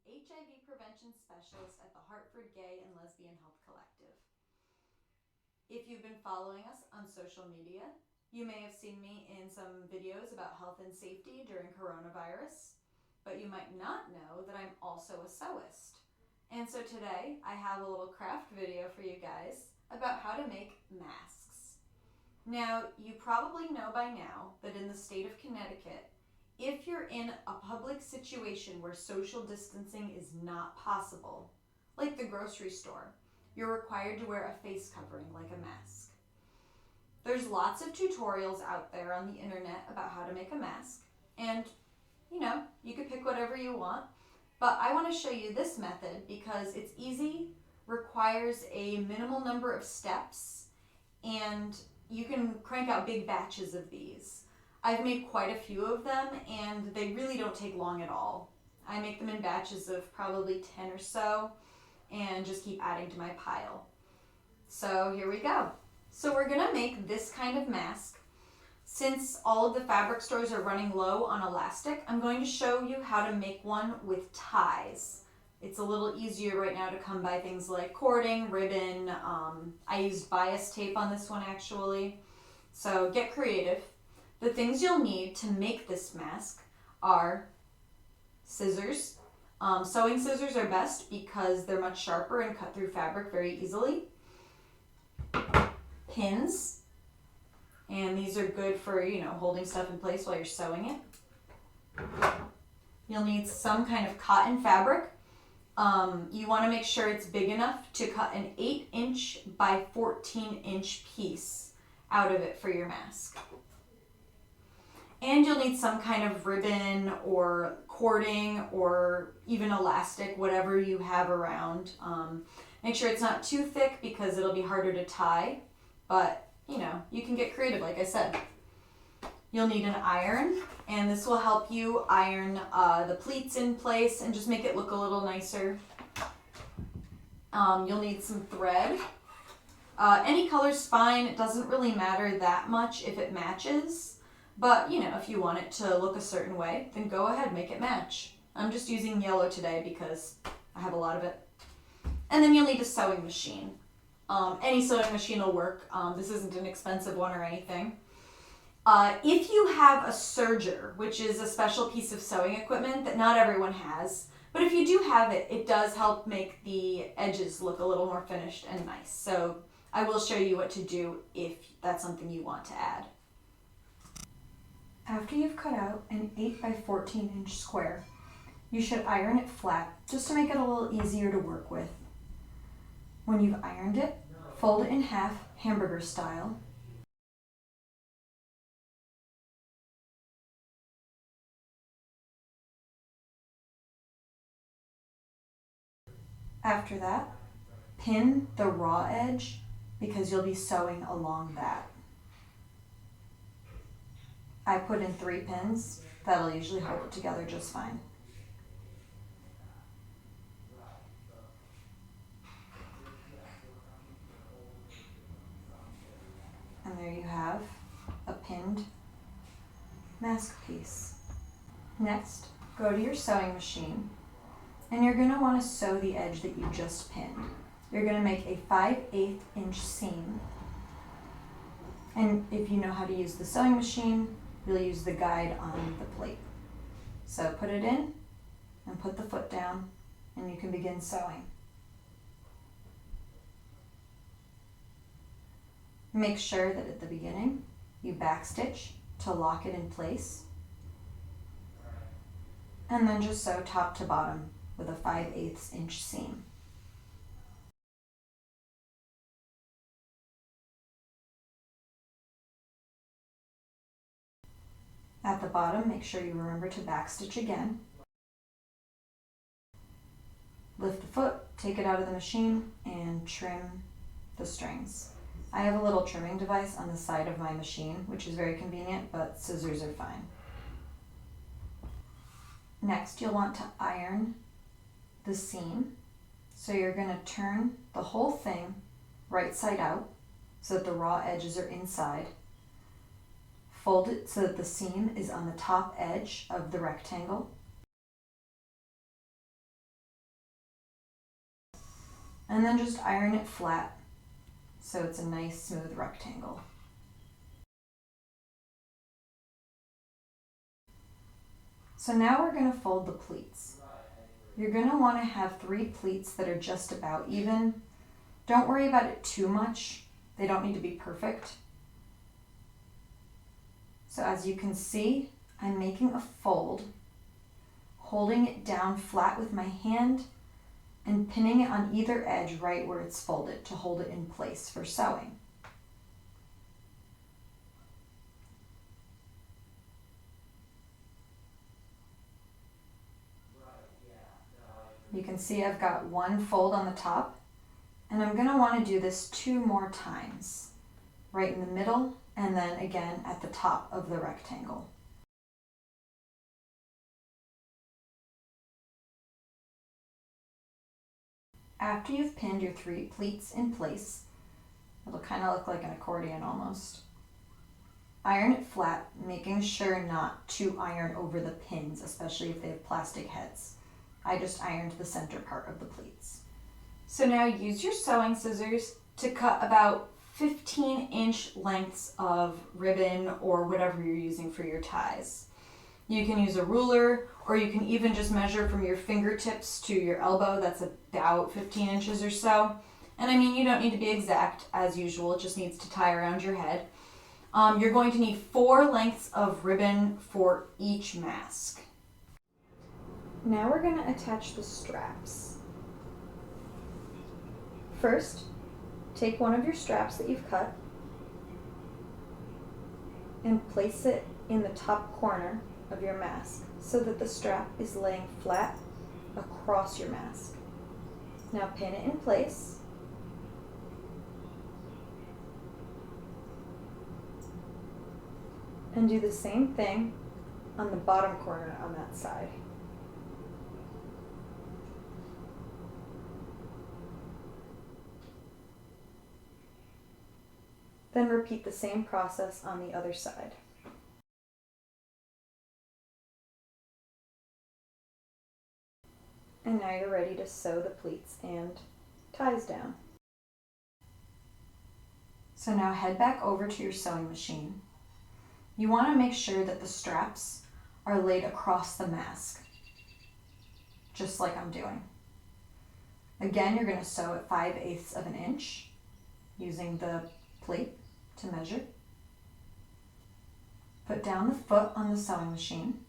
HIV Prevention Specialist at the Hartford Gay and Lesbian Health Collective. If you've been following us on social media, you may have seen me in some videos about health and safety during coronavirus, but you might not know that I'm also a sewist. And so today I have a little craft video for you guys about how to make masks. Now, you probably know by now that in the state of Connecticut, if you're in a public situation where social distancing is not possible, like the grocery store, you're required to wear a face covering like a mask. There's lots of tutorials out there on the internet about how to make a mask, and you could pick whatever you want, but I want to show you this method because it's easy, requires a minimal number of steps, and you can crank out big batches of these. I've made quite a few of them, and they really don't take long at all. I make them in batches of probably 10 or so, and just keep adding to my pile. So here we go. So we're gonna make this kind of mask. Since all of the fabric stores are running low on elastic, I'm going to show you how to make one with ties. It's a little easier right now to come by things like cording, ribbon. I used bias tape on this one actually. So get creative. The things you'll need to make this mask are scissors. Sewing scissors are best because they're much sharper and cut through fabric very easily. Pins, and these are good for, holding stuff in place while you're sewing it. You'll need some kind of cotton fabric. You want to make sure it's big enough to cut an 8-inch by 14-inch piece out of it for your mask. And you'll need some kind of ribbon or cording or even elastic, whatever you have around. Make sure it's not too thick because it'll be harder to tie, but you can get creative like I said. You'll need an iron, and this will help you iron the pleats in place and just make it look a little nicer. You'll need some thread. Any color's fine. It doesn't really matter that much if it matches. But, if you want it to look a certain way, then go ahead, make it match. I'm just using yellow today because I have a lot of it. And then you'll need a sewing machine. Any sewing machine will work. This isn't an expensive one or anything. If you have a serger, which is a special piece of sewing equipment that not everyone has, but if you do have it, it does help make the edges look a little more finished and nice. So I will show you what to do if that's something you want to add. After you've cut out an 8 by 14-inch square, you should iron it flat just to make it a little easier to work with. When you've ironed it, fold it in half, hamburger style. After that, pin the raw edge because you'll be sewing along that. I put in 3 pins. That'll usually hold it together just fine. And there you have a pinned mask piece. Next, go to your sewing machine, and you're going to want to sew the edge that you just pinned. You're going to make a 5/8 inch seam. And if you know how to use the sewing machine, you'll use the guide on the plate. So put it in and put the foot down, and you can begin sewing. Make sure that at the beginning you backstitch to lock it in place, and then just sew top to bottom with a 5/8 inch seam. At the bottom, make sure you remember to backstitch again. Lift the foot, take it out of the machine, and trim the strings. I have a little trimming device on the side of my machine, which is very convenient, but scissors are fine. Next, you'll want to iron the seam. So you're going to turn the whole thing right side out so that the raw edges are inside. Fold it so that the seam is on the top edge of the rectangle. and then just iron it flat so it's a nice smooth rectangle. So now we're going to fold the pleats. You're going to want to have 3 pleats that are just about even. Don't worry about it too much. They don't need to be perfect. So as you can see, I'm making a fold, holding it down flat with my hand and pinning it on either edge right where it's folded to hold it in place for sewing. You can see I've got one fold on the top, and I'm going to want to do this 2 more times, right in the middle and then again at the top of the rectangle. After you've pinned your 3 pleats in place, it'll kind of look like an accordion almost. Iron it flat, making sure not to iron over the pins, especially if they have plastic heads. I just ironed the center part of the pleats. So now use your sewing scissors to cut about 15-inch lengths of ribbon or whatever you're using for your ties. You can use a ruler, or you can even just measure from your fingertips to your elbow. That's about 15 inches or so. And I mean, you don't need to be exact as usual. It just needs to tie around your head. You're going to need 4 lengths of ribbon for each mask. Now we're going to attach the straps. First, take one of your straps that you've cut and place it in the top corner of your mask so that the strap is laying flat across your mask. Now pin it in place. And do the same thing on the bottom corner on that side. Then repeat the same process on the other side. And now you're ready to sew the pleats and ties down. So now head back over to your sewing machine. You want to make sure that the straps are laid across the mask, just like I'm doing. Again, you're going to sew at 5/8 of an inch using the plate to measure. Put down the foot on the sewing machine.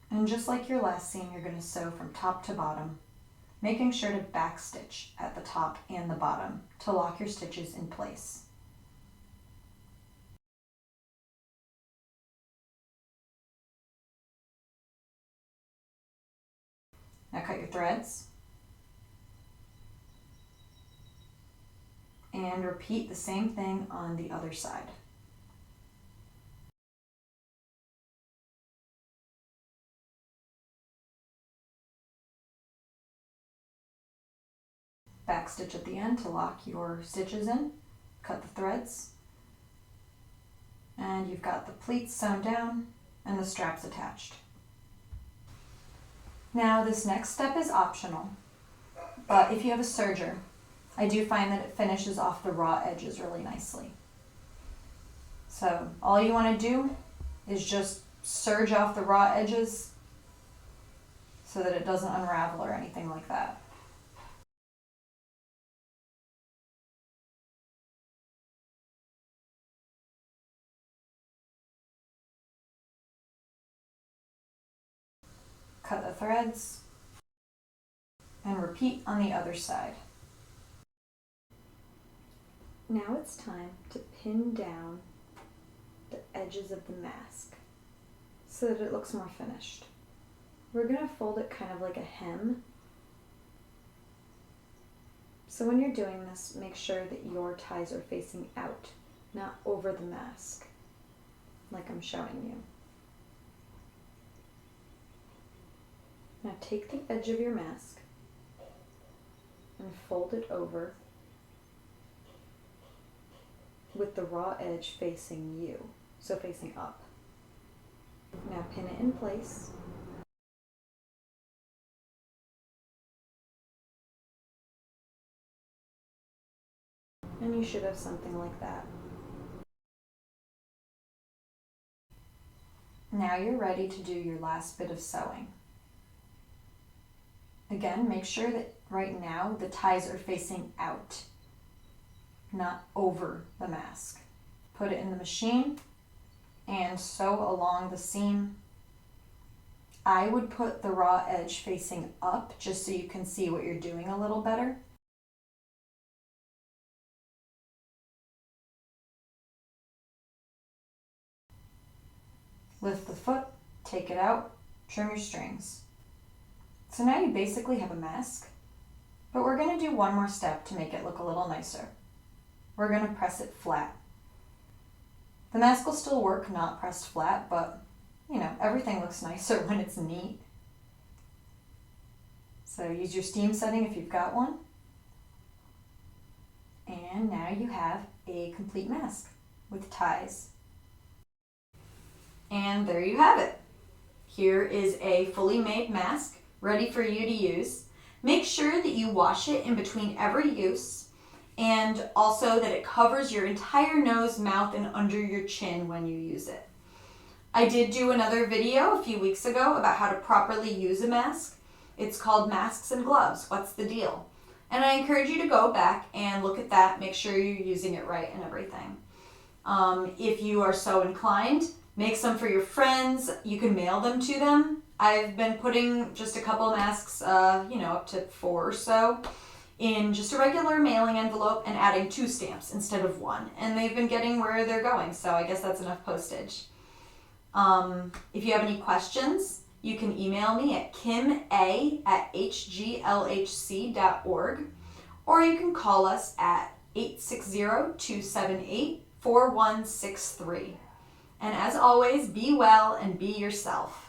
And just like your last seam, you're going to sew from top to bottom, making sure to backstitch at the top and the bottom to lock your stitches in place. Now cut your threads. And repeat the same thing on the other side. Backstitch at the end to lock your stitches in. Cut the threads. And you've got the pleats sewn down and the straps attached. Now this next step is optional, but if you have a serger, I do find that it finishes off the raw edges really nicely. So all you want to do is just serge off the raw edges so that it doesn't unravel or anything like that. Cut the threads and repeat on the other side. Now it's time to pin down the edges of the mask so that it looks more finished. We're going to fold it kind of like a hem. So when you're doing this, make sure that your ties are facing out, not over the mask, like I'm showing you. Now take the edge of your mask and fold it over with the raw edge facing you, so facing up. Now pin it in place And you should have something like that. Now you're ready to do your last bit of sewing. Again, make sure that right now the ties are facing out, not over the mask. Put it in the machine and sew along the seam. I would put the raw edge facing up just so you can see what you're doing a little better. Lift the foot, take it out, trim your strings. So now you basically have a mask, but we're going to do one more step to make it look a little nicer. We're going to press it flat. The mask will still work not pressed flat, but everything looks nicer when it's neat. So use your steam setting if you've got one. And now you have a complete mask with ties. And there you have it. Here is a fully made mask ready for you to use. Make sure that you wash it in between every use, and also that it covers your entire nose, mouth, and under your chin when you use it. I did do another video a few weeks ago about how to properly use a mask. It's called Masks and Gloves, What's the Deal? And I encourage you to go back and look at that, make sure you're using it right and everything. If you are so inclined, make some for your friends. You can mail them to them. I've been putting just a couple masks, up to 4 or so, in just a regular mailing envelope and adding 2 stamps instead of 1. And they've been getting where they're going, so I guess that's enough postage. If you have any questions, you can email me at kim.a@hglhc.org, or you can call us at 860-278-4163. And as always, be well and be yourself.